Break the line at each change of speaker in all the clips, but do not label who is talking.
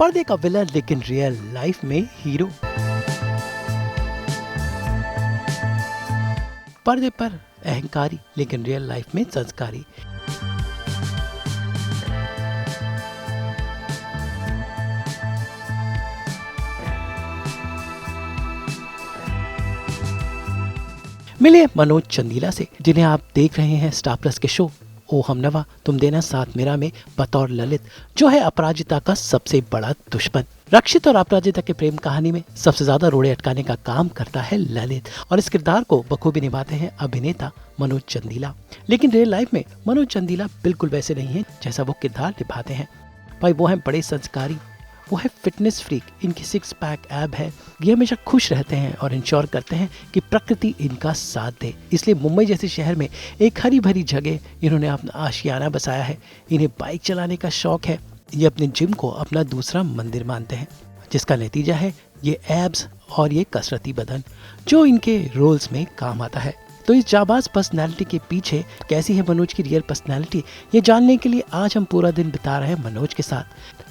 पर्दे का विलन लेकिन रियल लाइफ में हीरो। पर्दे पर अहंकारी लेकिन रियल लाइफ में संस्कारी। मिले मनोज चंदीला से, जिन्हें आप देख रहे हैं स्टार प्लस के शो ओ हमनवा तुम देना साथ मेरा में बतौर ललित, जो है अपराजिता का सबसे बड़ा दुश्मन। रक्षित और अपराजिता के प्रेम कहानी में सबसे ज्यादा रोड़े अटकाने का काम करता है ललित, और इस किरदार को बखूबी निभाते हैं अभिनेता मनोज चंदीला। लेकिन रियल लाइफ में मनोज चंदीला बिल्कुल वैसे नहीं है जैसा वो किरदार निभाते हैं। भाई वो है बड़े संस्कारी, वो है फिटनेस फ्रीक, इनकी 6 पैक ऐब है। ये हमेशा खुश रहते हैं और इंश्योर करते हैं कि प्रकृति इनका साथ दे। इसलिए मुंबई जैसे शहर में एक हरी भरी जगह इन्होंने अपना आशियाना बसाया है। इन्हें बाइक चलाने का शौक है। ये अपने जिम को अपना दूसरा मंदिर मानते हैं, जिसका नतीजा है ये एब्स और ये कसरती बदन, जो इनके रोल्स में काम आता है। तो इस जाबाज पर्सनालिटी के पीछे कैसी है मनोज की रियल पर्सनालिटी, ये जानने के लिए आज हम पूरा दिन बिता रहे हैं मनोज के साथ,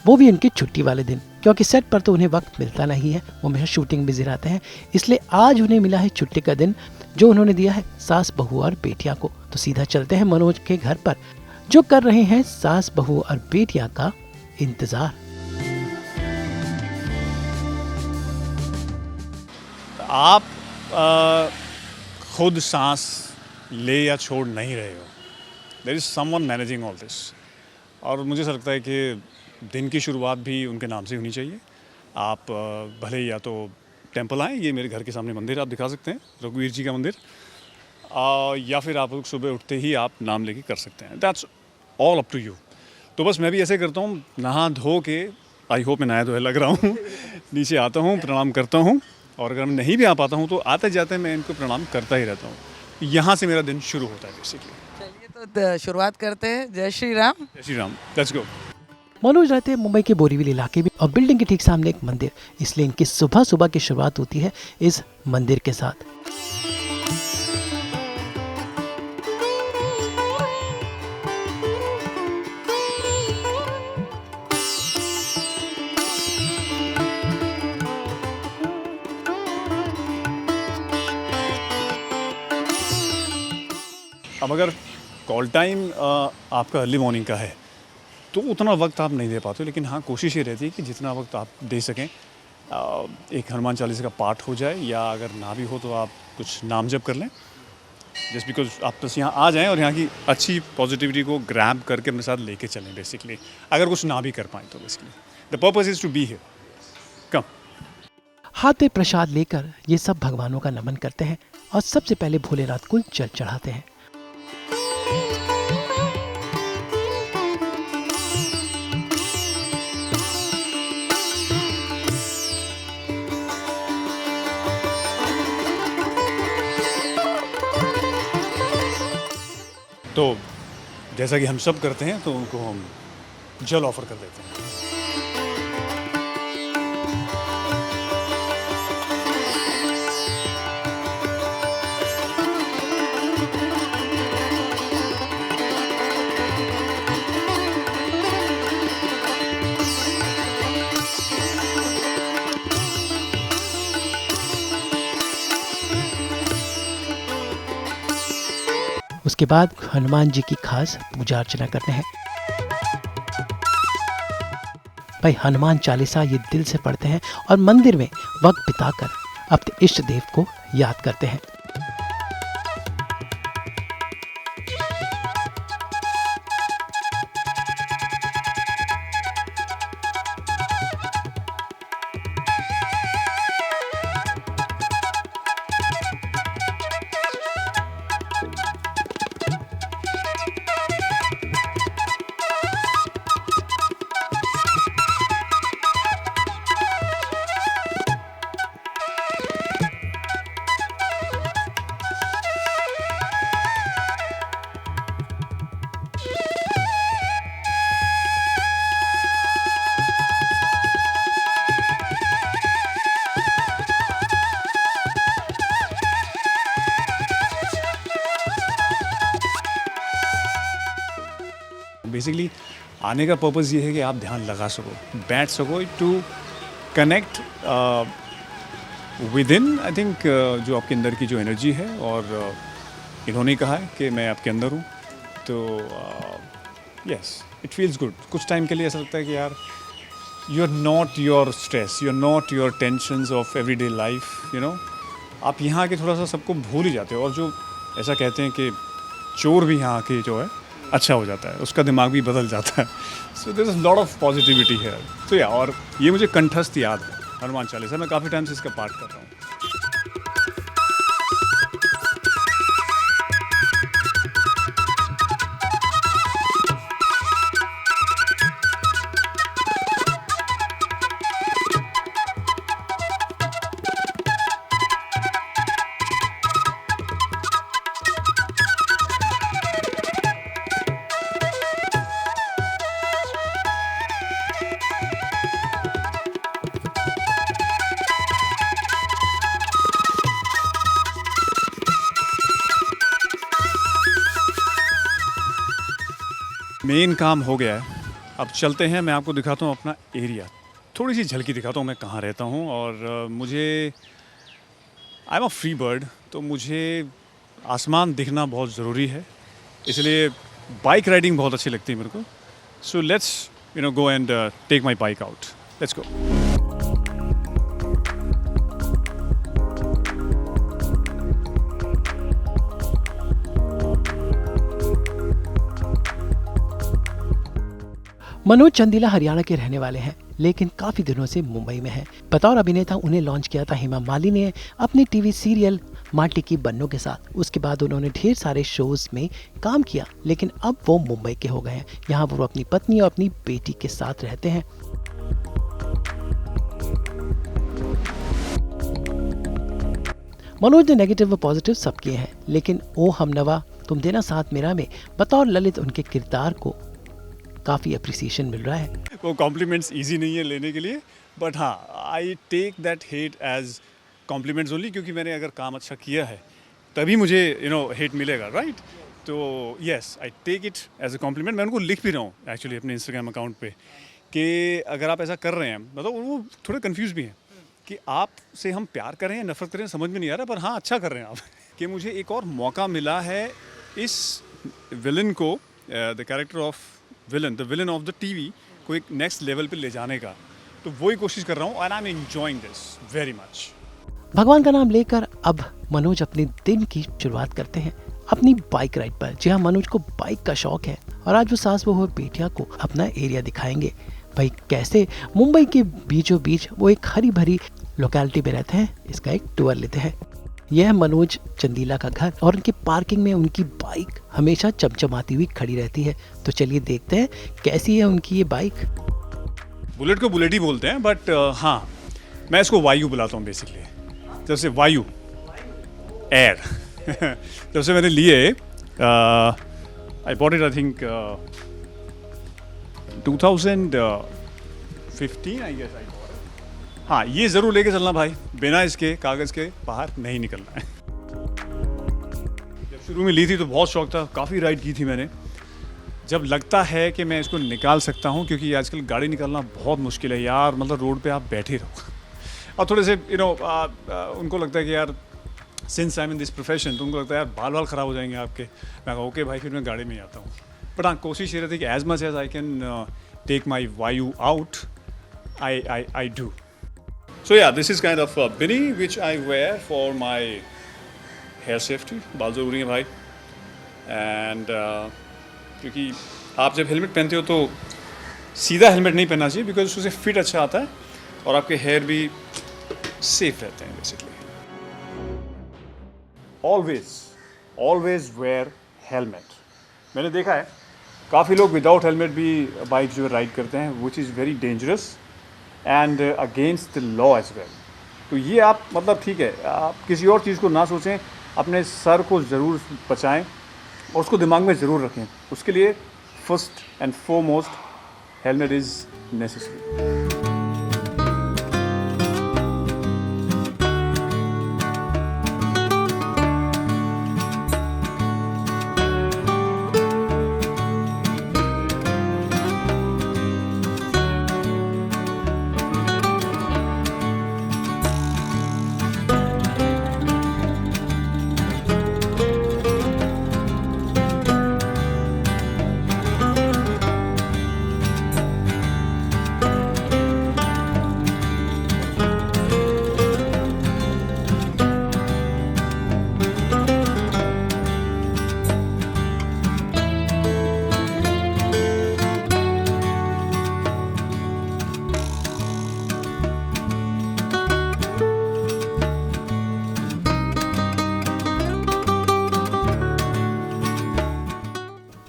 वो भी उनकी छुट्टी वाले दिन, क्योंकि सेट पर तो उन्हें वक्त मिलता नहीं है, वो हमेशा शूटिंग बिजी रहते हैं। इसलिए आज उन्हें मिला है छुट्टी का दिन, जो उन्होंने दिया है सास बहू और बेटियां को। तो सीधा चलते हैं मनोज के घर पर, जो कर रहे हैं सास बहू और बेटियां का इंतजार।
आप खुद सांस ले या छोड़ नहीं रहे हो, there is someone managing all this. और मुझे ऐसा लगता है कि दिन की शुरुआत भी उनके नाम से होनी चाहिए। आप भले या तो टेंपल आएँ, ये मेरे घर के सामने मंदिर आप दिखा सकते हैं, रघुवीर जी का मंदिर, या फिर आप लोग सुबह उठते ही आप नाम लेके कर सकते हैं। That's all up to you. तो बस मैं भी ऐसे करता हूँ, नहा धो के, आई होप मैं नहाया धोया लग रहा हूँ, नीचे आता हूँ, प्रणाम करता हूँ, और अगर मैं नहीं भी आ पाता हूँ तो आते जाते मैं इनको प्रणाम करता ही रहता हूँ। यहाँ से मेरा दिन शुरू होता है बेसिकली।
चलिए तो शुरुआत करते हैं। जय श्री राम।
जय श्री राम, लेट्स गो।
मनोज रहते हैं मुंबई के बोरीवली इलाके में, और बिल्डिंग के ठीक सामने एक मंदिर, इसलिए इनकी सुबह सुबह की शुरुआत होती है इस मंदिर के साथ।
अब अगर कॉल टाइम आपका अर्ली मॉर्निंग का है तो उतना वक्त आप नहीं दे पाते, लेकिन हाँ कोशिश ये रहती है कि जितना वक्त आप दे सकें, एक हनुमान चालीसा का पाठ हो जाए, या अगर ना भी हो तो आप कुछ नाम जप कर लें, जस्ट बिकॉज आप बस यहाँ आ जाएं और यहाँ की अच्छी पॉजिटिविटी को ग्रैब करके अपने साथ लेके चलें बेसिकली। अगर कुछ ना भी कर पाएँ तो basically the purpose is to be here. कम
हाथ में प्रसाद लेकर ये सब भगवानों का नमन करते हैं और सबसे पहले भोलेनाथ को जल चढ़ाते हैं।
तो जैसा कि हम सब करते हैं, तो उनको हम जल ऑफर कर देते हैं।
उसके बाद हनुमान जी की खास पूजा अर्चना करते हैं। भाई हनुमान चालीसा ये दिल से पढ़ते हैं और मंदिर में वक्त बिताकर अपने इष्ट देव को याद करते हैं। बेसिकली
आने का पर्पज़ ये है कि आप ध्यान लगा सको, बैठ सको, to connect within. I think जो आपके अंदर की जो एनर्जी है, और इन्होंने कहा है कि मैं आपके अंदर हूँ, तो यस, इट फील्स गुड। कुछ टाइम के लिए ऐसा लगता है कि यार you are not your stress, you are not your tensions of everyday life, you know. आप यहाँ आके थोड़ा सा सबको भूल ही जाते हो, और जो ऐसा कहते हैं कि चोर भी यहाँ आके जो है अच्छा हो जाता है, उसका दिमाग भी बदल जाता है। So there is lot of positivity है। तो या, और ये मुझे कंठस्थ याद है, हनुमान चालीसा। मैं काफ़ी टाइम से इसका पाठ कर रहा हूँ। मेन काम हो गया है, अब चलते हैं। मैं आपको दिखाता हूँ अपना एरिया, थोड़ी सी झलकी दिखाता हूँ मैं कहाँ रहता हूँ। और मुझे, I am a free bird, तो मुझे आसमान दिखना बहुत ज़रूरी है, इसलिए बाइक राइडिंग बहुत अच्छी लगती है मेरे को। So let's go and take my bike out, let's go.
Manoj Chandila Haryana के रहने वाले हैं, लेकिन काफी दिनों से मुंबई में हैं। बतौर अभिनेता उन्हें लॉन्च किया था हेमा मालिनी ने अपने टीवी सीरियल माटी की बन्नों के साथ। उसके बाद उन्होंने ढेर सारे शोज में काम किया, लेकिन अब वो मुंबई के हो गए हैं। यहाँ वो अपनी पत्नी और अपनी बेटी के साथ रहते हैं। मनोज ने नेगेटिव व पॉजिटिव सब किए हैं, लेकिन ओ हमनवा तुम देना साथ मेरा में बतौर ललित उनके किरदार को काफ़ी अप्रिसिएशन मिल रहा है।
वो कॉम्प्लीमेंट्स इजी नहीं है लेने के लिए, बट हाँ, I take that hate as compliments only, क्योंकि मैंने अगर काम अच्छा किया है तभी मुझे हेट मिलेगा, राइट? तो yes, I take it as a compliment. मैं उनको लिख भी रहा हूँ एक्चुअली अपने इंस्टाग्राम अकाउंट पे कि अगर आप ऐसा कर रहे हैं, मतलब वो थोड़े कन्फ्यूज भी हैं कि आपसे हम प्यार करें या नफरत करें, समझ में नहीं आ रहा, पर हाँ अच्छा कर रहे हैं आप। कि मुझे एक और मौका मिला है इस विलन को, the character of villain, the villain of the TV को एक नेक्स्ट लेवल पे ले जाने का, तो वही कोशिश कर रहा हूँ, and I am enjoying this very much.
भगवान का नाम लेकर अब मनोज अपने दिन की शुरुआत करते हैं अपनी बाइक राइड पर। जी हाँ, मनोज को बाइक का शौक है और आज वो सास बहू बेटिया को अपना एरिया दिखाएंगे। भाई कैसे मुंबई के बीचों बीच वो एक हरी भरी लोकेलिटी में रहते हैं, इसका एक टूर लेते हैं। यह है मनोज चंदीला का घर और उनकी पार्किंग में उनकी बाइक हमेशा चमचमाती हुई खड़ी रहती है। तो चलिए देखते हैं कैसी है उनकी ये बाइक।
बुलेट को बुलेट ही बोलते हैं, बट हाँ, मैं इसको वायु बुलाता हूँ बेसिकली। जब से वायु, एयर जब से मैंने लिए, I bought it I think 2015 I guess. हाँ, ये ज़रूर लेके चलना भाई, बिना इसके कागज़ के बाहर नहीं निकलना है। जब शुरू में ली थी तो बहुत शौक था, काफ़ी राइड की थी मैंने। जब लगता है कि मैं इसको निकाल सकता हूँ, क्योंकि आजकल गाड़ी निकालना बहुत मुश्किल है यार, मतलब रोड पे आप बैठे रहो और थोड़े से उनको लगता है कि यार since I in this profession, तो उनको लगता है यार बाल बाल ख़राब हो जाएंगे आपके। मैं कहा ओके भाई, फिर मैं गाड़ी में ही आता हूँ। बट हाँ, कोशिश ये रहती है कि as much as I can take my wife out, I do. So yeah, this is kind of a beanie which I wear for my hair safety. बाल ज़रूरी है भाई। And क्योंकि आप जब हेलमेट पहनते हो तो सीधा हेलमेट नहीं पहनना चाहिए, बिकॉज उससे फिट अच्छा आता है और आपके हेयर भी सेफ रहते हैं बेसिकली। Always wear helmet. मैंने देखा है काफ़ी लोग विदाउट हेलमेट भी बाइक जो राइड करते हैं, which is very dangerous and against the law as well. तो ये आप मतलब ठीक है, आप किसी और चीज़ को ना सोचें, अपने सर को ज़रूर बचाएं और उसको दिमाग में ज़रूर रखें। उसके लिए first and foremost helmet is necessary.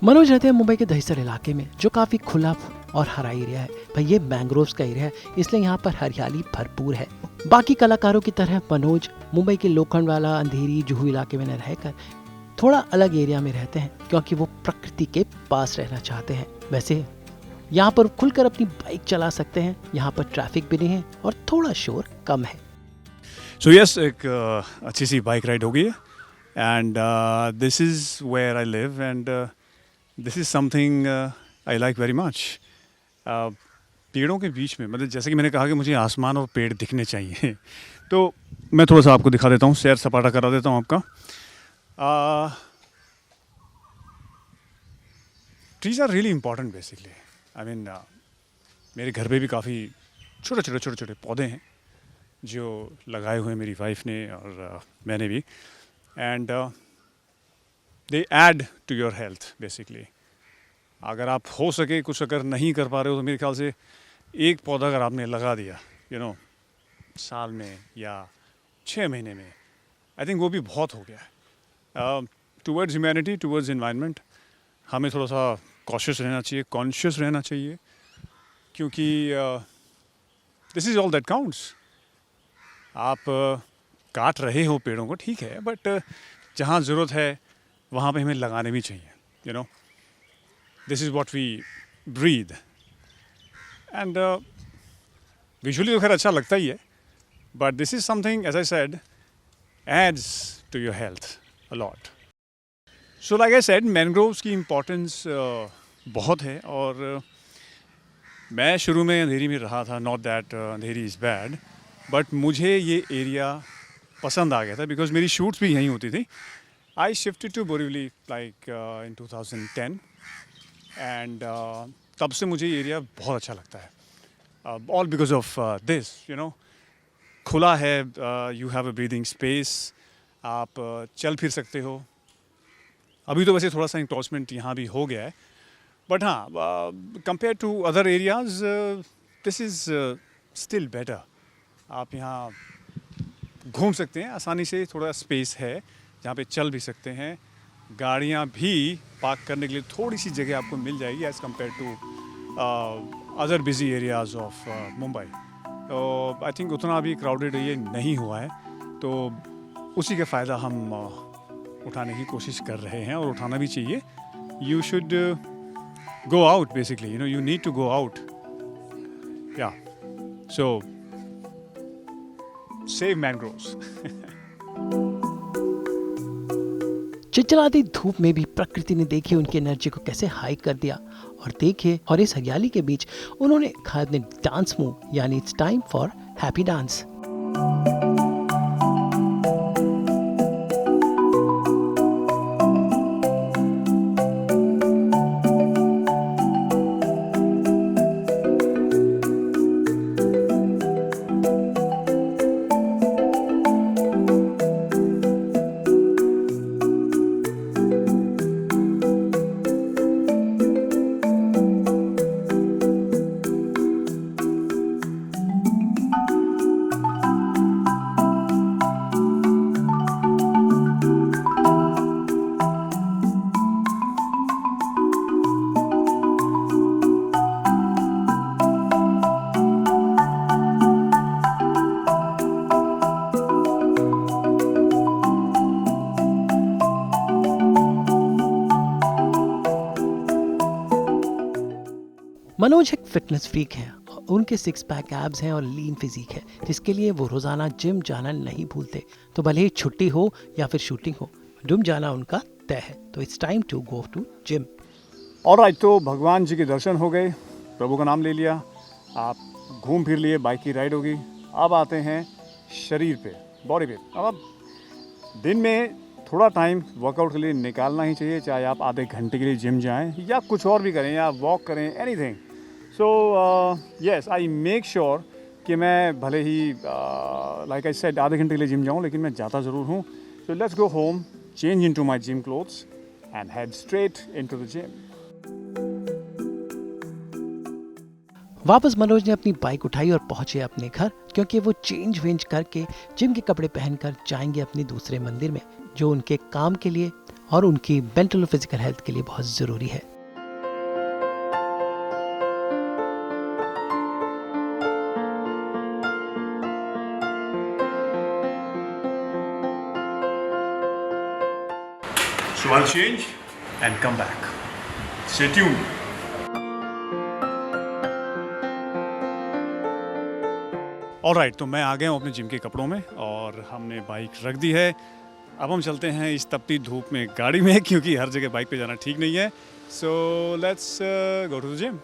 Manoj रहते हैं मुंबई के दहिसर इलाके में, जो काफी खुला और हरा एरिया है। भाई ये मैंग्रोव्स का एरिया है, इसलिए यहाँ पर हरियाली भरपूर है। बाकी कलाकारों की तरह मनोज मुंबई के लोखंडवाला, अंधेरी, जुहू इलाके में न रहकर थोड़ा अलग एरिया में रहते हैं, क्योंकि वो प्रकृति के पास रहना चाहते हैं। वैसे यहाँ पर खुलकर अपनी बाइक चला सकते हैं, यहाँ पर ट्रैफिक भी नहीं है और थोड़ा शोर कम है।
सो यस, एक अच्छी सी बाइक राइड हो गई है and this is where I live and this is something I like very much. पेड़ों के बीच में, मतलब जैसे कि मैंने कहा कि मुझे आसमान और पेड़ दिखने चाहिए तो मैं थोड़ा सा आपको दिखा देता हूँ, सैर सपाटा करा देता हूँ आपका। Trees are really important basically. I mean मेरे घर पे भी काफ़ी छोटे छोटे पौधे हैं जो लगाए हुए हैं मेरी वाइफ ने और मैंने भी, and they add to your health basically. अगर आप हो सके कुछ अगर नहीं कर पा रहे हो तो मेरे ख्याल से एक पौधा अगर आपने लगा दिया साल में या 6 महीने में, आई थिंक वो भी बहुत हो गया है। टूवर्ड्स ह्यूमैनिटी, टूवर्ड्स एनवायरनमेंट हमें थोड़ा सा कॉशियस रहना चाहिए, कॉन्शियस रहना चाहिए, क्योंकि this is all that counts. आप काट रहे हो पेड़ों को, ठीक है, बट जहाँ ज़रूरत है वहाँ पे हमें लगाने भी चाहिए। This is what we breathe and visually तो खैर अच्छा लगता ही है, but this is something, as I said, adds to your health a lot. So like I said, mangroves की इम्पोर्टेंस बहुत है और मैं शुरू में अंधेरी में रहा था, not that Andheri is bad, but मुझे ये एरिया पसंद आ गया था बिकॉज मेरी शूट्स भी यहीं होती थी। I shifted to Borivali like in 2010 and तब से मुझे ये एरिया बहुत अच्छा लगता है, ऑल बिकॉज ऑफ दिस, खुला है, you have a breathing space, आप चल फिर सकते हो। अभी तो वैसे थोड़ा सा इंक्रोचमेंट यहाँ भी हो गया है, बट हाँ, compare to other areas this is still better. आप यहाँ घूम सकते हैं आसानी से, थोड़ा स्पेस है जहाँ पे चल भी सकते हैं, गाड़ियाँ भी पार्क करने के लिए थोड़ी सी जगह आपको मिल जाएगी as compare to other busy areas of Mumbai. तो आई थिंक उतना भी क्राउडेड ये नहीं हुआ है, तो उसी का फ़ायदा हम उठाने की कोशिश कर रहे हैं और उठाना भी चाहिए। You should go out basically, you need to go out, yeah, so save mangroves.
चिलचिलाती धूप में भी प्रकृति ने देखिए उनकी एनर्जी को कैसे हाई कर दिया, और देखिए और इस हरियाली के बीच उन्होंने खाया अपने डांस मूव, यानी it's time for happy dance. Manoj एक फिटनेस फ्रीक है, उनके 6 पैक एब्स हैं और लीन फिजिक है, जिसके लिए वो रोजाना जिम जाना नहीं भूलते। तो भले ही छुट्टी हो या फिर शूटिंग हो, जिम जाना उनका तय है। तो it's time to go to gym.
Alright, तो भगवान जी के दर्शन हो गए, प्रभु का नाम ले लिया, आप घूम फिर लिए, बाइक की राइड होगी। अब आते हैं शरीर पे, बॉडी पे। अब दिन में थोड़ा टाइम वर्कआउट के लिए निकालना ही चाहिए, चाहे आप आधे घंटे के लिए जिम जाएं या कुछ और भी करें या वॉक करें, anything. So yes, I make sure कि मैं भले ही लाइक आई सेड आधे घंटे के लिए जिम जाऊं, लेकिन मैं जाता ज़रूर हूं। सो let's go home, change into my gym clothes and head straight into the gym.
वापस मनोज ने अपनी बाइक उठाई और पहुंचे अपने घर, क्योंकि वो चेंज वेंज करके जिम के कपड़े पहनकर जाएंगे अपने दूसरे मंदिर में, जो उनके काम के लिए और उनकी मेंटल और फिजिकल हेल्थ के लिए बहुत ज़रूरी है।
So I'll change and come back. Stay tuned. Alright, तो मैं आ गया हूँ अपने जिम के कपड़ों में और हमने बाइक रख दी है। अब हम चलते हैं इस तपती धूप में गाड़ी में, क्योंकि हर जगह बाइक पे जाना ठीक नहीं है। So let's go to the gym.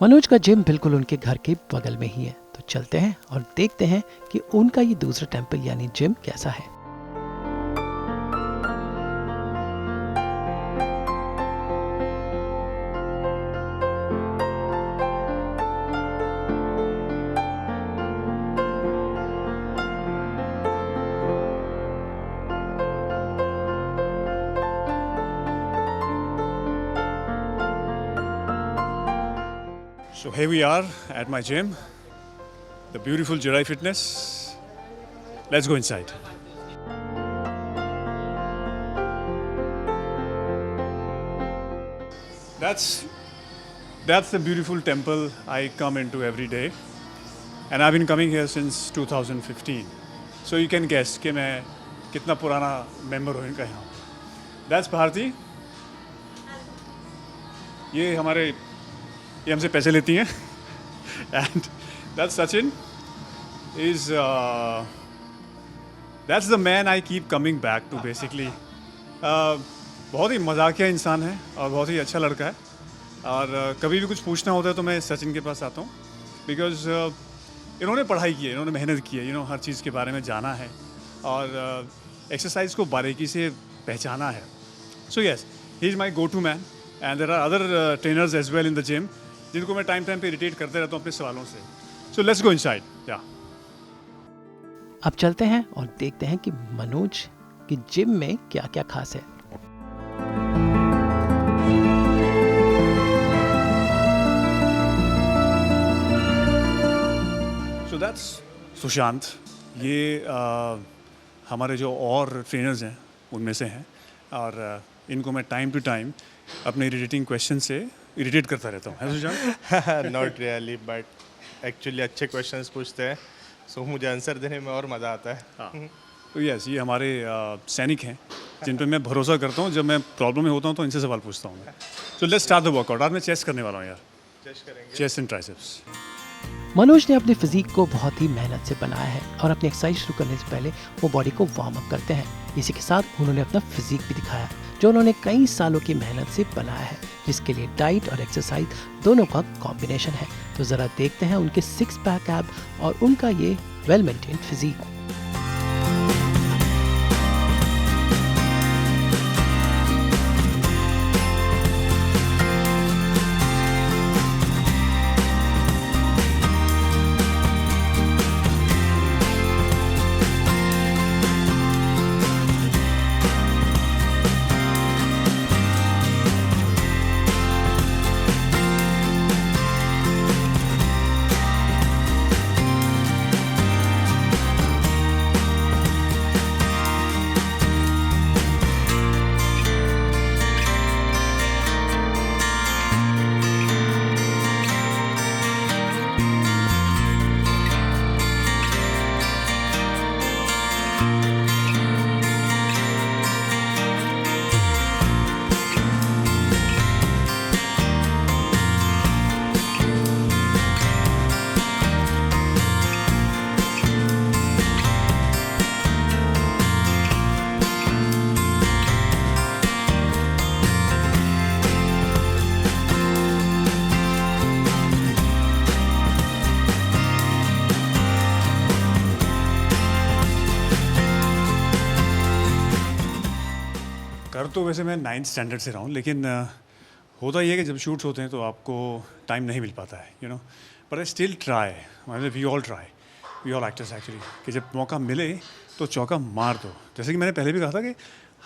Manoj का जिम बिल्कुल उनके घर के बगल में ही है, तो चलते हैं और देखते हैं कि उनका ये दूसरा टेम्पल यानी जिम कैसा है।
So here we are at my gym, the beautiful Jirai Fitness. Let's go inside. That's the beautiful temple I come into every day, and I've been coming here since 2015. So you can guess कि मैं कितना पुराना member हूँ इनका यहाँ। That's Bharti. ये हमसे पैसे लेती हैं। And that's Sachin. That's the man I keep coming back to basically. बहुत ही मजाकिया इंसान है और बहुत ही अच्छा लड़का है, और कभी भी कुछ पूछना होता है तो मैं सचिन के पास आता हूँ, बिकॉज इन्होंने पढ़ाई की है, इन्होंने मेहनत की है, हर चीज़ के बारे में जाना है और एक्सरसाइज को बारीकी से पहचाना है। So yes, he is my go to man, and there are other trainers as well in the gym, जिनको मैं टाइम पे इरिटेट करते रहता हूँ अपने सवालों से। सो लेट्स गो इनसाइड। या
अब चलते हैं और देखते हैं कि मनोज की जिम में क्या क्या खास है।
So that's Sushant. ये हमारे जो और ट्रेनर्स हैं उनमें से हैं, और इनको मैं टाइम टू टाइम अपने इरिटेटिंग क्वेश्चन से इरिटेट करता रहता हूँ, है Sushant?
Not really, but actually अच्छे क्वेश्चंस पूछते हैं, सो मुझे आंसर देने में और मज़ा आता है।
हाँ, तो यस, ये हमारे सैनिक हैं जिन पर मैं भरोसा करता हूँ। जब मैं प्रॉब्लम में होता हूँ तो इनसे सवाल पूछता हूँ मैं। So let's start the workout. आज मैं चेस्ट करने वाला हूँ यार,
चेस्ट करेंगे।
Chest and triceps.
मनोज ने अपनी फिजिक को बहुत ही मेहनत से बनाया है और अपनी एक्सरसाइज शुरू करने से पहले वो बॉडी को वार्म अप करते हैं। इसी के साथ उन्होंने अपना फिजिक भी दिखाया, जो उन्होंने कई सालों की मेहनत से बनाया है, जिसके लिए डाइट और एक्सरसाइज दोनों का कॉम्बिनेशन है। तो ज़रा देखते हैं उनके 6 पैक एब और उनका ये वेल मेंटेन्ड फिजिक।
कर तो वैसे मैं 9th स्टैंडर्ड से रहा हूँ, लेकिन होता ये है कि जब शूट्स होते हैं तो आपको टाइम नहीं मिल पाता है, बट आई स्टिल ट्राई। मतलब we all try, we all actors actually, कि जब मौका मिले तो चौका मार दो। जैसे कि मैंने पहले भी कहा था कि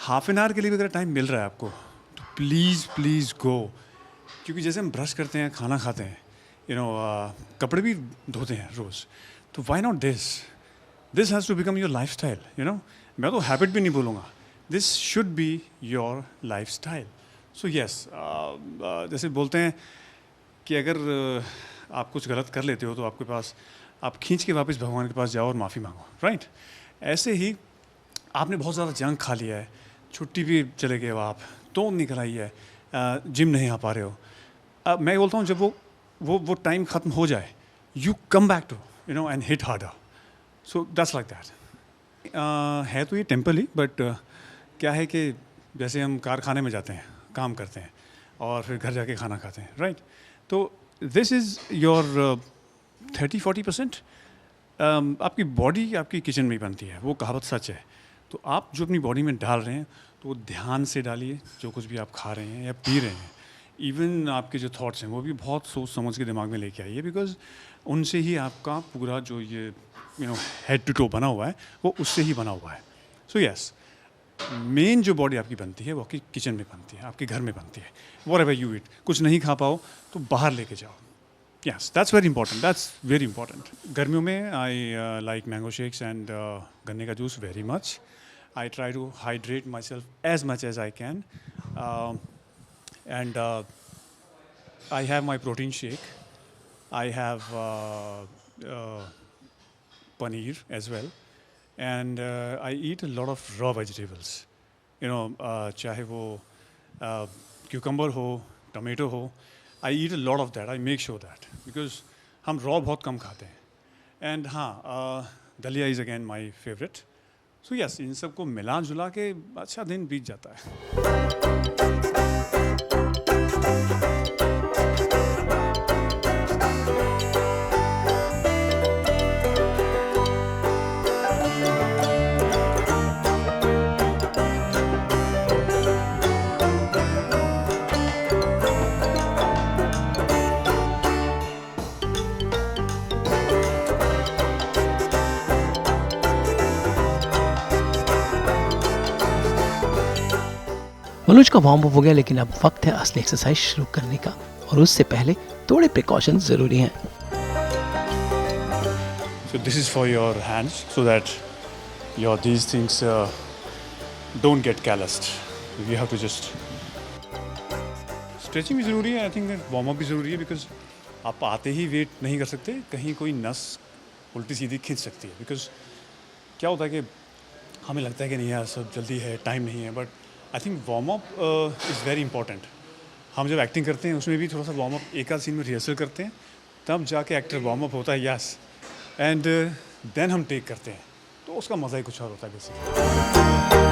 हाफ एन आवर के लिए भी अगर टाइम मिल रहा है आपको तो प्लीज़ गो, क्योंकि जैसे हम ब्रश करते हैं, खाना खाते हैं, कपड़े भी धोते हैं रोज़, तो why not this has to become your lifestyle, मैं तो हैबिट भी नहीं बोलूँगा, this should be your lifestyle. So yes, जैसे बोलते हैं कि अगर आप कुछ गलत कर लेते हो तो आपके पास, आप खींच के वापस भगवान के पास जाओ और माफ़ी मांगो, राइट? ऐसे ही आपने बहुत ज़्यादा जंक खा लिया है, छुट्टी भी चले गए हो आप, तो नहीं कराई है, जिम नहीं आ पा रहे हो, मैं बोलता हूँ जब वो टाइम ख़त्म हो जाए, you come back to and hit harder. So that's like that. है तो ये टेम्पल ही, बट क्या है कि जैसे हम कारखाने में जाते हैं, काम करते हैं और फिर घर जाके खाना खाते हैं, राइट? तो दिस इज़ योर 30-40%. आपकी बॉडी आपकी किचन में ही बनती है, वो कहावत सच है. तो आप जो अपनी बॉडी में डाल रहे हैं तो वो ध्यान से डालिए, जो कुछ भी आप खा रहे हैं या पी रहे हैं. इवन आपके जो थॉट्स हैं वो भी बहुत सोच समझ के दिमाग में लेके आइए, बिकॉज उनसे ही आपका पूरा जो ये हेड टू टो बना हुआ है वो उससे ही बना हुआ है. सो यस, मेन जो बॉडी आपकी बनती है वो आपकी किचन में बनती है, आपके घर में बनती है. व्हाटएवर यू ईट, कुछ नहीं खा पाओ तो बाहर लेके जाओ. Yes, that's very important, that's very important. गर्मियों में I like mango shakes and गन्ने का juice very much. I try to hydrate myself as much as I can. And I have my protein shake. I have paneer as well, and I eat a lot of raw vegetables. चाहे वो cucumber हो, tomato हो, I eat a lot of that. I make sure that because हम raw बहुत कम खाते हैं. And हाँ, दलिया is again my favorite. So yes, इन सबको मिला जुला के अच्छा दिन बीत जाता है.
मनोज का वार्म अप हो गया, लेकिन अब वक्त है असली एक्सरसाइज शुरू करने का, और उससे पहले थोड़े प्रिकॉशंस ज़रूरी हैं.
So this is for your hands so that these things don't get calloused. You have to just stretching भी ज़रूरी है. I think वार्म अप भी ज़रूरी है, बिकॉज आप आते ही वेट नहीं कर सकते, कहीं कोई नस उल्टी सीधी खींच सकती है. बिकॉज क्या होता है कि हमें लगता है कि नहीं यार सब जल्दी है, टाइम नहीं है, but I think warm up is very important. हम जब एक्टिंग करते हैं उसमें भी थोड़ा सा वार्म अप एक आध सीन में रिहर्सल करते हैं, तब जाके एक्टर वार्म अप होता है. यस, एंड देन हम टेक करते हैं, तो उसका मज़ा ही कुछ और होता है बेसिकली.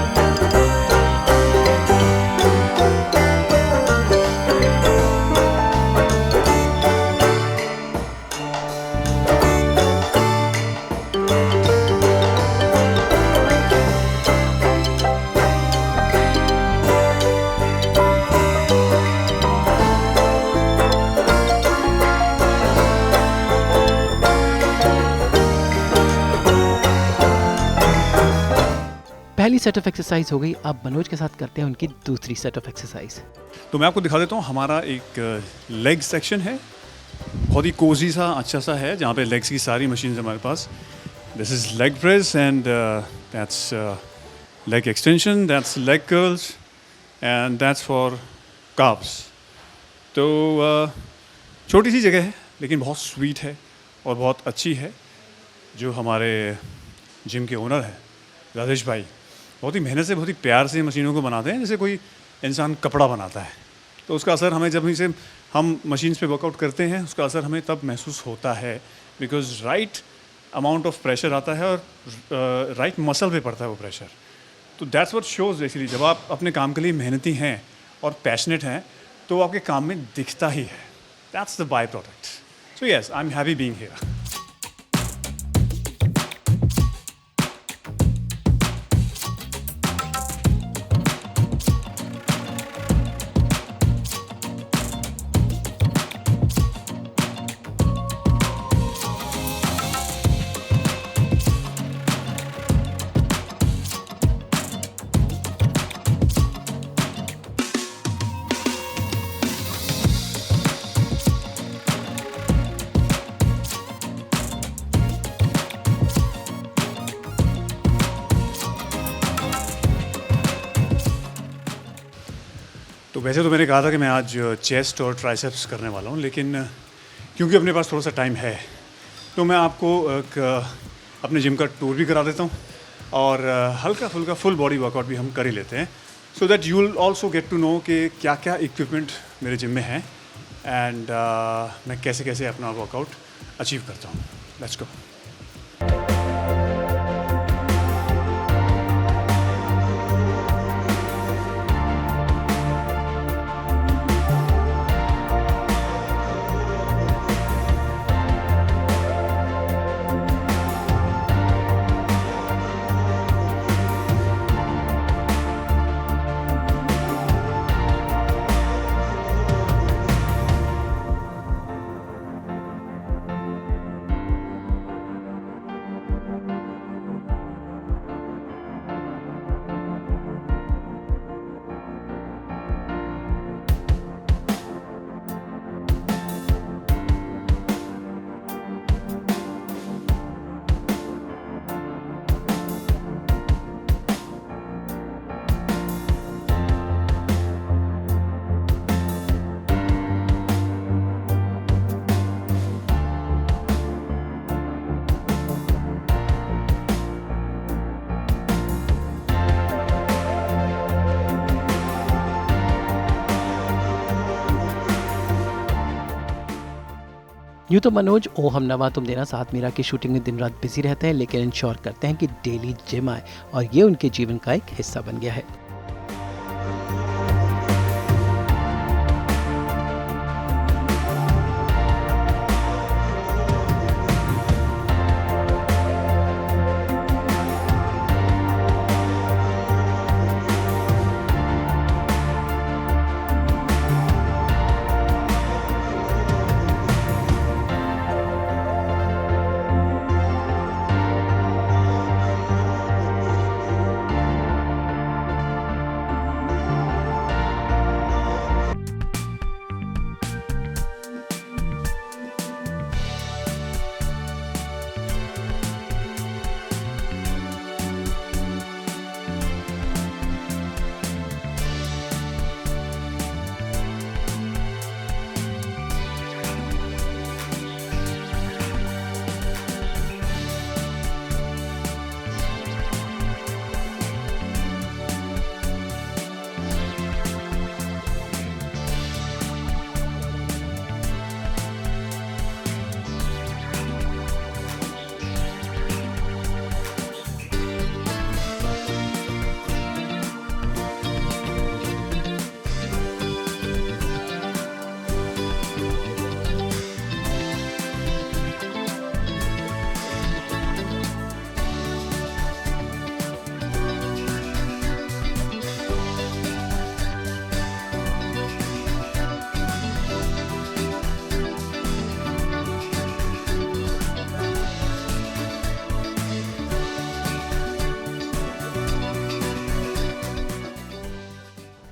पहली सेट ऑफ एक्सरसाइज हो गई. अब मनोज के साथ करते हैं उनकी दूसरी सेट ऑफ एक्सरसाइज.
तो मैं आपको दिखा देता हूँ, हमारा एक लेग सेक्शन है, बहुत ही कोजी सा अच्छा सा है, जहाँ पे लेग्स की सारी मशीन्स हमारे पास. This is leg press and that's leg extension, that's leg curls and that's for calves. तो छोटी सी जगह है लेकिन बहुत स्वीट है और बहुत अच्छी है. जो हमारे जिम के ओनर हैं राजेश भाई, बहुत ही मेहनत से, बहुत ही प्यार से मशीनों को बनाते हैं, जैसे कोई इंसान कपड़ा बनाता है. तो उसका असर हमें, जब इसे हम मशीन्स पे वर्कआउट करते हैं, उसका असर हमें तब महसूस होता है, because right amount of pressure आता है और राइट मसल पे पड़ता है वो प्रेशर. तो दैट्स व्हाट शोज बेसिकली. जब आप अपने काम के लिए मेहनती हैं और पैशनेट हैं तो आपके काम में दिखता ही है. That's the by product. So yes, I am happy being here. वैसे तो मैंने कहा था कि मैं आज चेस्ट और ट्राइसेप्स करने वाला हूँ, लेकिन क्योंकि अपने पास थोड़ा सा टाइम है तो मैं आपको एक अपने जिम का टूर भी करा देता हूँ और हल्का फुल्का फुल बॉडी वर्कआउट भी हम कर ही लेते हैं, so that you will also get to know कि क्या क्या इक्विपमेंट मेरे जिम में है एंड मैं कैसे कैसे अपना वर्कआउट अचीव करता हूँ। Let's go.
यूँ तो मनोज ओ हम नवा तुम देना साथ मीरा की शूटिंग में दिन रात बिजी रहते हैं, लेकिन इंश्योर करते हैं कि डेली जिम आए और ये उनके जीवन का एक हिस्सा बन गया है।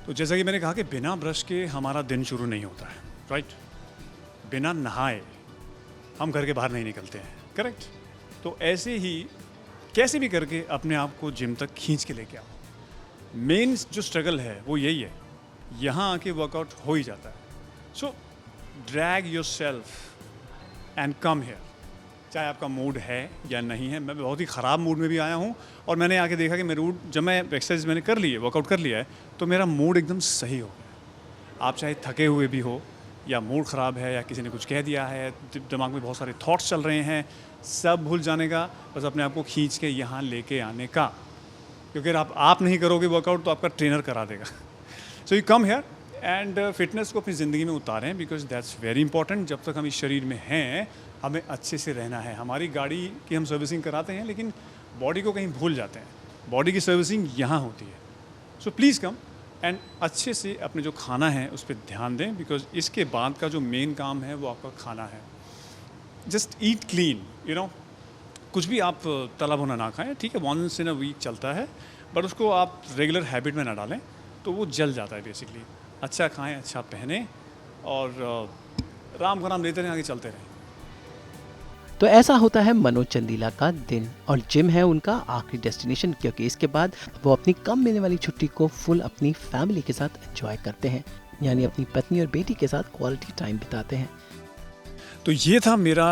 तो जैसा कि मैंने कहा कि बिना ब्रश के हमारा दिन शुरू नहीं होता है, राइट। बिना नहाए हम घर के बाहर नहीं निकलते हैं, करेक्ट। तो ऐसे ही कैसे भी करके अपने आप को जिम तक खींच के लेके आओ। मेन जो स्ट्रगल है वो यही है, यहाँ आके वर्कआउट हो ही जाता है। So drag yourself and come here, चाहे आपका मूड है या नहीं है। मैं बहुत ही ख़राब मूड में भी आया हूँ और मैंने आके देखा कि मेरा मूड, जब मैं एक्सरसाइज मैंने कर ली है, वर्कआउट कर लिया है, तो मेरा मूड एकदम सही हो गया। आप चाहे थके हुए भी हो या मूड ख़राब है या किसी ने कुछ कह दिया है, दिमाग में बहुत सारे थॉट्स चल रहे हैं, सब भूल जाने का, बस अपने आप को खींच के यहाँ लेके आने का। क्योंकि अगर आप नहीं करोगे वर्कआउट तो आपका ट्रेनर करा देगा। So you come here and fitness को अपनी ज़िंदगी में उतारें, बिकॉज दैट्स वेरी इंपॉर्टेंट। जब तक हम इस शरीर में हैं हमें अच्छे से रहना है। हमारी गाड़ी की हम सर्विसिंग कराते हैं लेकिन बॉडी को कहीं भूल जाते हैं। बॉडी की सर्विसिंग यहाँ होती है। सो प्लीज़ कम एंड अच्छे से अपने जो खाना है उस पर ध्यान दें, बिकॉज इसके बाद का जो मेन काम है वो आपका खाना है। Just eat clean, you know, कुछ भी आप तला भुना ना खाएं, ठीक है, वंस इन अ वीक चलता है, बट उसको आप रेगुलर हैबिट में ना डालें तो वो जल जाता है बेसिकली। अच्छा खाएं, अच्छा पहने और राम का नाम लेते रहें, आगे चलते रहें।
तो ऐसा होता है मनोज चंदीला का दिन, और जिम है उनका आखिरी डेस्टिनेशन, क्योंकि इसके बाद वो अपनी कम मिलने वाली छुट्टी को फुल अपनी फैमिली के साथ एंजॉय करते हैं। यानी अपनी पत्नी और बेटी के साथ क्वालिटी टाइम बिताते हैं।
तो ये था मेरा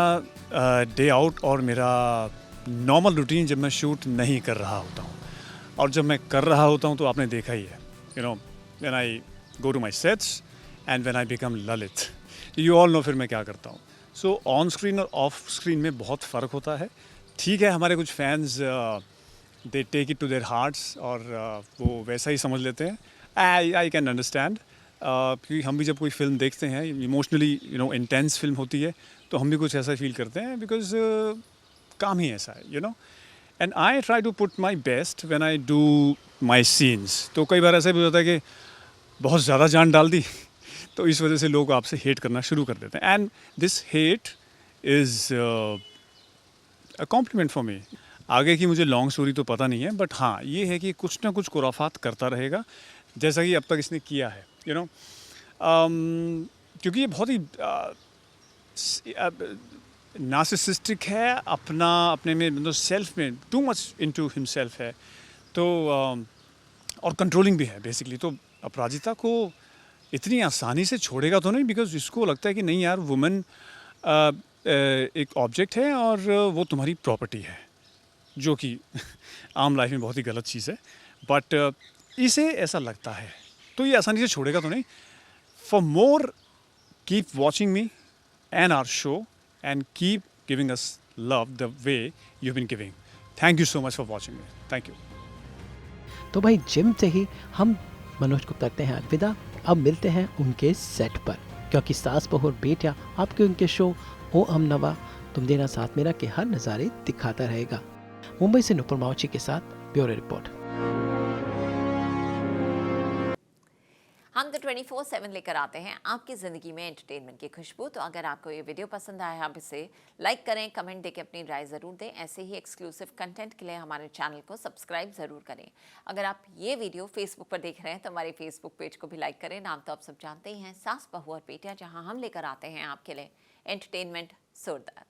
डे आउट और मेरा नॉर्मल रूटीन जब मैं शूट नहीं कर रहा होता हूँ। और जब मैं कर रहा होता हूँ तो आपने देखा ही है, you know, when I go to my sets and when I become Lalit, you all know फिर मैं क्या करता हूँ। सो ऑन स्क्रीन और ऑफ स्क्रीन में बहुत फ़र्क होता है। ठीक है, हमारे कुछ fans they take it to their hearts और वो वैसा ही समझ लेते हैं। आई कैन अंडरस्टैंड, क्योंकि हम भी जब कोई फिल्म देखते हैं, emotionally you know intense film होती है, तो हम भी कुछ ऐसा फील करते हैं, बिकॉज काम ही ऐसा है, you know. And I try to put my best when I do my scenes. तो कई बार ऐसा भी होता है कि बहुत ज़्यादा जान डाल दी तो इस वजह से लोग आपसे हेट करना शुरू कर देते हैं। And this hate is a compliment for me. आगे की मुझे लॉन्ग स्टोरी तो पता नहीं है, बट हाँ ये है कि कुछ ना कुछ खुराफात करता रहेगा, जैसा कि अब तक इसने किया है, यू नो। क्योंकि ये बहुत ही नार्सिसिस्टिक है, अपने में मतलब सेल्फ में टू मच इनटू हिमसेल्फ है, तो और कंट्रोलिंग भी है बेसिकली। तो अपराजिता को इतनी आसानी से छोड़ेगा तो नहीं, बिकॉज इसको लगता है कि नहीं यार, वुमेन एक ऑब्जेक्ट है और वो तुम्हारी प्रॉपर्टी है, जो कि आम लाइफ में बहुत ही गलत चीज़ है, बट इसे ऐसा लगता है, तो ये आसानी से छोड़ेगा तो नहीं। For more keep watching me and our show and keep giving us love the way you been giving. Thank you so much for watching me. Thank you.
तो भाई जिम से ही हम मनोज को करते हैं अलविदा। अब मिलते हैं उनके सेट पर, क्योंकि सास बहू और बेटियां आपके उनके शो ओ हम नवा तुम देना साथ मेरा के हर नज़ारे दिखाता रहेगा। मुंबई से नुपुर मावची के साथ ब्यूरो रिपोर्ट।
हम तो 24/7 लेकर आते हैं आपकी ज़िंदगी में एंटरटेनमेंट की खुशबू। तो अगर आपको ये वीडियो पसंद आया, आप इसे लाइक करें, कमेंट देके अपनी राय ज़रूर दें। ऐसे ही एक्सक्लूसिव कंटेंट के लिए हमारे चैनल को सब्सक्राइब ज़रूर करें। अगर आप ये वीडियो फेसबुक पर देख रहे हैं तो हमारे फेसबुक पेज को भी लाइक करें। नाम तो आप सब जानते ही हैं, सास बहू और बेटियां, जहाँ हम लेकर आते हैं आपके लिए एंटरटेनमेंट सुरदार।